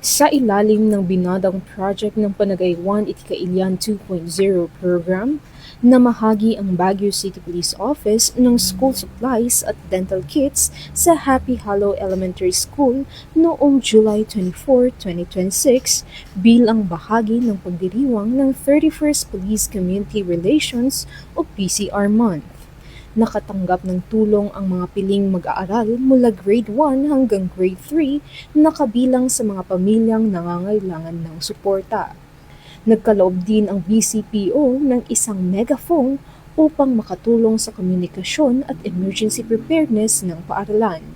Sa ilalim ng binadang project ng Panagaywan Itikailan 2.0 program, namahagi ang Baguio City Police Office ng school supplies at dental kits sa Happy Hollow Elementary School noong July 24, 2026 bilang bahagi ng pagdiriwang ng 31st Police Community Relations o PCR Month. Nakatanggap ng tulong ang mga piling mag-aaral mula grade 1 hanggang grade 3 na kabilang sa mga pamilyang nangangailangan ng suporta. Nagkaloob din ang BCPO ng isang megaphone upang makatulong sa komunikasyon at emergency preparedness ng paaralan.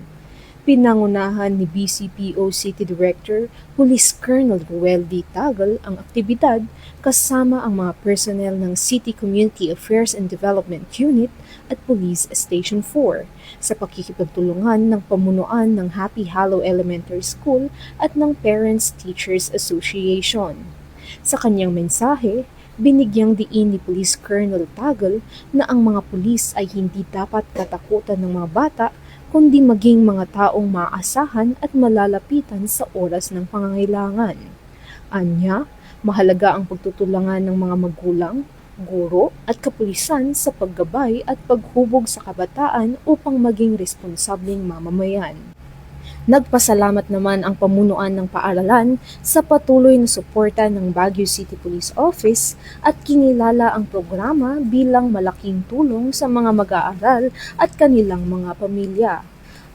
Pinangunahan ni BCPO City Director Police Colonel Ruel D. Tagal ang aktibidad kasama ang mga personnel ng City Community Affairs and Development Unit at Police Station 4 sa pakikipagtulungan ng pamunuan ng Happy Hollow Elementary School at ng Parents Teachers Association. Sa kanyang mensahe, binigyang diin ni Police Colonel Tagal na ang mga pulis ay hindi dapat katakutan ng mga bata kundi maging mga taong maaasahan at malalapitan sa oras ng pangangailangan. Anya, mahalaga ang pagtutulungan ng mga magulang, guro at kapulisan sa paggabay at paghubog sa kabataan upang maging responsableng mamamayan. Nagpasalamat naman ang pamunuan ng paaralan sa patuloy na suporta ng Baguio City Police Office at kinilala ang programa bilang malaking tulong sa mga mag-aaral at kanilang mga pamilya.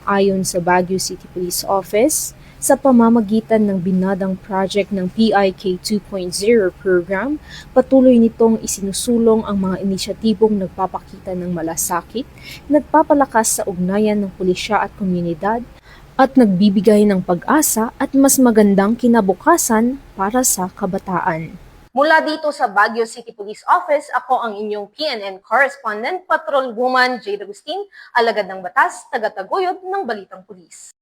Ayon sa Baguio City Police Office, sa pamamagitan ng binadang project ng PIK 2.0 program, patuloy nitong isinusulong ang mga inisyatibong nagpapakita ng malasakit, nagpapalakas sa ugnayan ng pulisya at komunidad, at nagbibigay ng pag-asa at mas magandang kinabukasan para sa kabataan. Mula dito sa Baguio City Police Office, ako ang inyong PNN correspondent, Patrolwoman Jade Agustin, alagad ng batas, taga-taguyod ng Balitang Pulis.